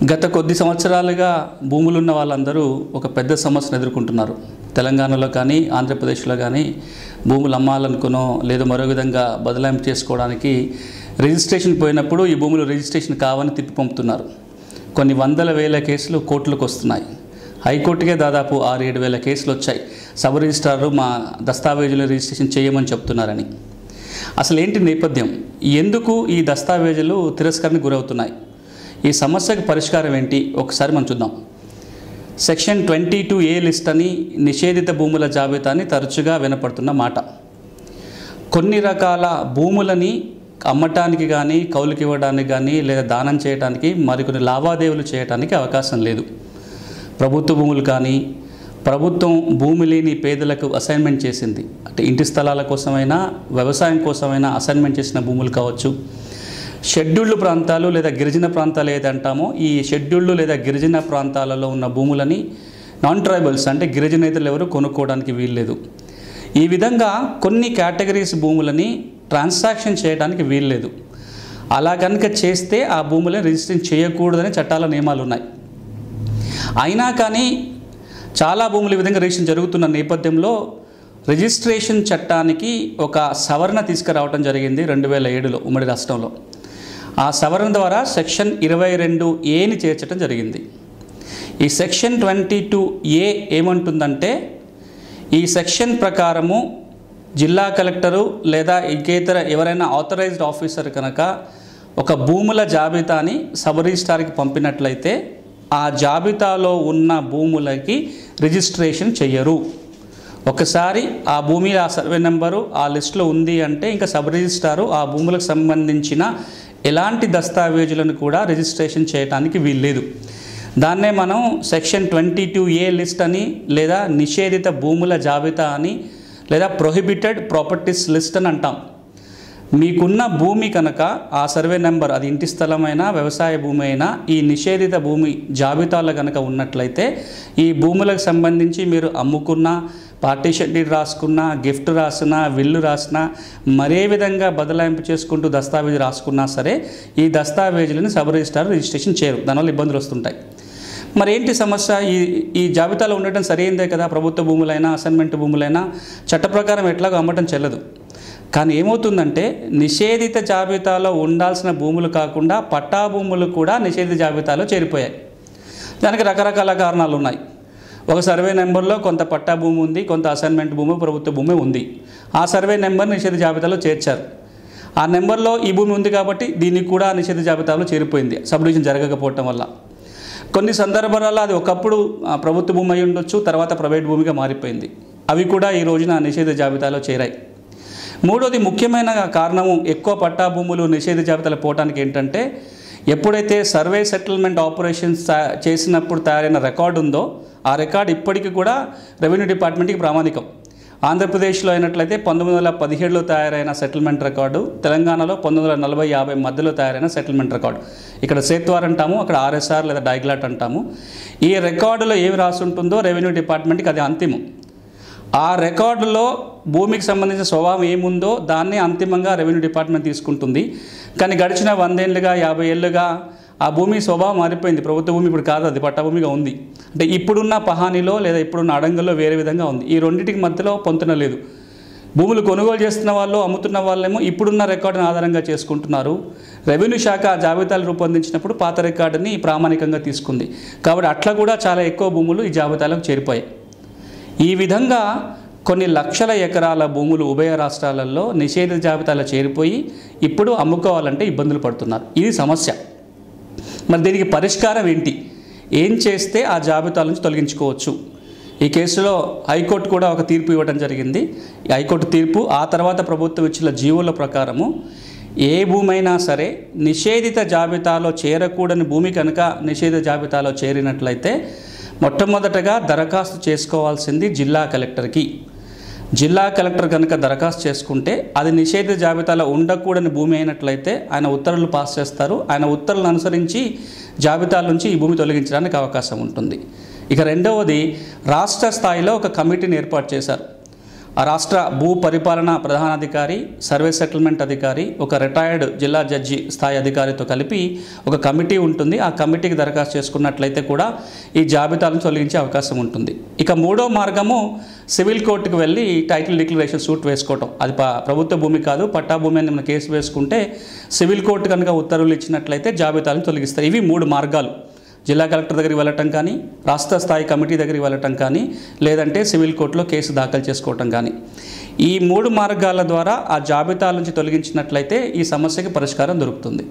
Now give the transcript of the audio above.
గత కొద్ది సంవత్సరాలుగా భూములున్న వాళ్ళందరూ ఒక పెద్ద సమస్యను ఎదుర్కొంటున్నారు. తెలంగాణలో కానీ ఆంధ్రప్రదేశ్లో కానీ భూములు అమ్మాలనుకునో లేదా మరో విధంగా బదలాయింపు చేసుకోవడానికి రిజిస్ట్రేషన్ పోయినప్పుడు ఈ భూములు రిజిస్ట్రేషన్ కావని తిప్పి పంపుతున్నారు. కొన్ని వందల వేల కేసులు కోర్టులకు వస్తున్నాయి. హైకోర్టుకే దాదాపు 6-7 వేల కేసులు వచ్చాయి. సబ్ రిజిస్ట్రార్లు మా దస్తావేజులు రిజిస్ట్రేషన్ చేయమని చెప్తున్నారని. అసలు ఏంటి నేపథ్యం? ఎందుకు ఈ దస్తావేజులు తిరస్కరణకు గురవుతున్నాయి? ఈ సమస్యకు పరిష్కారం ఏంటి ఒకసారి మనం చూద్దాం. సెక్షన్ 22A లిస్ట్ అని నిషేధిత భూముల జాబితాని తరచుగా వినపడుతున్న మాట. కొన్ని రకాల భూములని అమ్మటానికి కానీ కౌలుకి ఇవ్వడానికి కానీ లేదా దానం చేయడానికి మరికొన్ని లావాదేవీలు చేయడానికి అవకాశం లేదు. ప్రభుత్వ భూములు కానీ ప్రభుత్వం భూమి లేని పేదలకు అసైన్మెంట్ చేసింది, అంటే ఇంటి స్థలాల కోసమైనా వ్యవసాయం కోసమైనా అసైన్మెంట్ చేసిన భూములు కావచ్చు. షెడ్యూల్డ్ ప్రాంతాలు లేదా గిరిజన ప్రాంతాలు ఏదంటామో ఈ షెడ్యూల్డ్ లేదా గిరిజన ప్రాంతాలలో ఉన్న భూములని నాన్ ట్రైబల్స్ అంటే గిరిజనేతలు ఎవరు కొనుక్కోవడానికి వీల్లేదు. ఈ విధంగా కొన్ని కేటగిరీస్ భూములని ట్రాన్సాక్షన్ చేయడానికి వీల్లేదు. అలా కనుక చేస్తే ఆ భూములను రిజిస్ట్రేషన్ చేయకూడదని చట్టాల నియమాలు ఉన్నాయి. అయినా కానీ చాలా భూములు ఈ విధంగా రిజిస్ట్రేషన్ జరుగుతున్న నేపథ్యంలో రిజిస్ట్రేషన్ చట్టానికి ఒక సవరణ తీసుకురావడం జరిగింది 2007లో ఉమ్మడి రాష్ట్రంలో. ఆ సవరణ ద్వారా సెక్షన్ 22Aని చేర్చడం జరిగింది. ఈ సెక్షన్ 22A ఏమంటుందంటే, ఈ సెక్షన్ ప్రకారము జిల్లా కలెక్టరు లేదా ఇంకేతర ఎవరైనా ఆథరైజ్డ్ ఆఫీసర్ కనుక ఒక భూముల జాబితాని సబ్ రిజిస్ట్రార్కి పంపినట్లయితే ఆ జాబితాలో ఉన్న భూములకి రిజిస్ట్రేషన్ చెయ్యరు. ఒకసారి ఆ భూమి ఆ సర్వే నెంబరు ఆ లిస్టులో ఉంది అంటే ఇంకా సబ్ రిజిస్ట్రారు ఆ భూములకు సంబంధించిన ఎలాంటి దస్తావేజులను కూడా రిజిస్ట్రేషన్ చేయడానికి వీల్లేదు. దాన్నే మనం సెక్షన్ 22A లిస్ట్ అని లేదా నిషేధిత భూముల జాబితా అని లేదా ప్రొహిబిటెడ్ ప్రాపర్టీస్ లిస్ట్ అని అంటాం. మీకున్న భూమి కనుక ఆ సర్వే నెంబర్ అది ఇంటి స్థలమైనా వ్యవసాయ భూమి అయినా ఈ నిషేధిత భూమి జాబితాలో కనుక ఉన్నట్లయితే ఈ భూములకు సంబంధించి మీరు అమ్ముకున్నా, పార్టీషన్ డీడ్ రాసుకున్నా, గిఫ్ట్ రాసినా, విల్లు రాసినా, మరే విధంగా బదలాయింపు చేసుకుంటూ దస్తావేజు రాసుకున్నా సరే ఈ దస్తావేజులను సబ్ రిజిస్ట్రార్ రిజిస్ట్రేషన్ చేయరు. దానివల్ల ఇబ్బందులు వస్తుంటాయి. మరి ఏంటి సమస్య? ఈ జాబితాలో ఉండటం సరైందే కదా. ప్రభుత్వ భూములైనా అసైన్మెంట్ భూములైనా చట్ట ప్రకారం ఎట్లాగో అమ్మటం చెల్లదు. కానీ ఏమవుతుందంటే నిషేధిత జాబితాలో ఉండాల్సిన భూములు కాకుండా పట్టా భూములు కూడా నిషేధిత జాబితాలో చేరిపోయాయి. దానికి రకరకాల కారణాలు ఉన్నాయి. ఒక సర్వే నెంబర్లో కొంత పట్టా భూమి ఉంది, కొంత అసైన్మెంట్ భూమి ప్రభుత్వ భూమి ఉంది. ఆ సర్వే నెంబర్ నిషేధ జాబితాలో చేర్చారు. ఆ నెంబర్లో ఈ భూమి ఉంది కాబట్టి దీనికి కూడా నిషేధ జాబితాలో చేరిపోయింది సబ్ డివిజన్ జరగకపోవటం వల్ల. కొన్ని సందర్భాలలో అది ఒకప్పుడు ప్రభుత్వ భూమి అయి ఉండొచ్చు, తర్వాత ప్రైవేట్ భూమిగా మారిపోయింది. అవి కూడా ఈ రోజున నిషేధ జాబితాలో చేరాయి. మూడోది ముఖ్యమైన కారణము ఎక్కువ పట్టా భూములు నిషేధ జాబితాలో పోవటానికి ఏంటంటే, ఎప్పుడైతే సర్వే సెటిల్మెంట్ ఆపరేషన్స్ చేసినప్పుడు తయారైన రికార్డు ఉందో ఆ రికార్డు ఇప్పటికీ కూడా రెవెన్యూ డిపార్ట్మెంట్కి ప్రామాణికం. ఆంధ్రప్రదేశ్లో అయినట్లయితే 1917లో తయారైన సెటిల్మెంట్ రికార్డు, తెలంగాణలో 1940-50 మధ్యలో తయారైన సెటిల్మెంట్ రికార్డు. ఇక్కడ సేత్వార్ అంటాము, అక్కడ RSR లేదా డైగ్లాట్ అంటాము. ఈ రికార్డులో ఏమి రాసి ఉంటుందో రెవెన్యూ డిపార్ట్మెంట్కి అది అంతిమం. ఆ రికార్డులో భూమికి సంబంధించిన స్వభావం ఏముందో దాన్ని అంతిమంగా రెవెన్యూ డిపార్ట్మెంట్ తీసుకుంటుంది. కానీ గడిచిన 100 ఏళ్ళుగా 50 ఏళ్ళుగా ఆ భూమి స్వభావం మారిపోయింది. ప్రభుత్వ భూమి ఇప్పుడు కాదు, అది పట్టభూమిగా ఉంది. అంటే ఇప్పుడున్న పహానిలో లేదా ఇప్పుడున్న అడంగల్లో వేరే విధంగా ఉంది. ఈ రెండింటికి మధ్యలో పొంతన లేదు. భూములు కొనుగోలు చేస్తున్న వాళ్ళు అమ్ముతున్న వాళ్ళేమో ఇప్పుడున్న రికార్డును ఆధారంగా చేసుకుంటున్నారు. రెవెన్యూ శాఖ జాబితాలు రూపొందించినప్పుడు పాత రికార్డుని ప్రామాణికంగా తీసుకుంది. కాబట్టి అట్లా కూడా చాలా ఎక్కువ భూములు ఈ జాబితాలకు చేరిపోయాయి. ఈ విధంగా కొన్ని లక్షల ఎకరాల భూములు ఉభయ రాష్ట్రాలలో నిషేధ జాబితాలో చేరిపోయి ఇప్పుడు అమ్ముకోవాలంటే ఇబ్బందులు పడుతున్నారు. ఇది సమస్య. మరి దీనికి పరిష్కారం ఏంటి? ఏం చేస్తే ఆ జాబితాల నుంచి తొలగించుకోవచ్చు? ఈ కేసులో హైకోర్టు కూడా ఒక తీర్పు ఇవ్వడం జరిగింది. ఈ హైకోర్టు తీర్పు ఆ తర్వాత ప్రభుత్వం ఇచ్చిన జీవోల ప్రకారము ఏ భూమి అయినా సరే నిషేధిత జాబితాలో చేరకూడని భూమి కనుక నిషేధ జాబితాలో చేరినట్లయితే మొట్టమొదటగా దరఖాస్తు చేసుకోవాల్సింది జిల్లా కలెక్టర్కి. జిల్లా కలెక్టర్ కనుక దరఖాస్తు చేసుకుంటే అది నిషేధ జాబితాలో ఉండకూడని భూమి అయినట్లయితే ఆయన ఉత్తర్వులు పాస్ చేస్తారు. ఆయన ఉత్తర్వులను అనుసరించి జాబితాల నుంచి ఈ భూమి తొలగించడానికి అవకాశం ఉంటుంది. ఇక రెండవది, రాష్ట్ర స్థాయిలో ఒక కమిటీని ఏర్పాటు చేశారు. రాష్ట్ర భూ పరిపాలన ప్రధానాధికారి, సర్వే సెటిల్మెంట్ అధికారి, ఒక రిటైర్డ్ జిల్లా జడ్జి స్థాయి అధికారితో కలిపి ఒక కమిటీ ఉంటుంది. ఆ కమిటీకి దరఖాస్తు చేసుకున్నట్లయితే కూడా ఈ జాబితాలను తొలగించే అవకాశం ఉంటుంది. ఇక మూడో మార్గము సివిల్ కోర్టుకు వెళ్ళి టైటిల్ డిక్లరేషన్ సూట్ వేసుకోవటం. అది ప్రభుత్వ భూమి కాదు, పట్టా భూమి అని మనం కేసు వేసుకుంటే సివిల్ కోర్టు కనుక ఉత్తర్వులు ఇచ్చినట్లయితే జాబితాలను తొలగిస్తాయి. ఇవి 3 మార్గాలు. జిల్లా కలెక్టర్ దగ్గరికి వెళ్ళటం కానీ, రాష్ట్ర స్థాయి కమిటీ దగ్గరికి వెళ్ళటం కానీ, లేదంటే సివిల్ కోర్టులో కేసు దాఖలు చేసుకోవటం కానీ. ఈ 3 మార్గాల ద్వారా ఆ జాబితాల నుంచి తొలగించినట్లయితే ఈ సమస్యకి పరిష్కారం దొరుకుతుంది.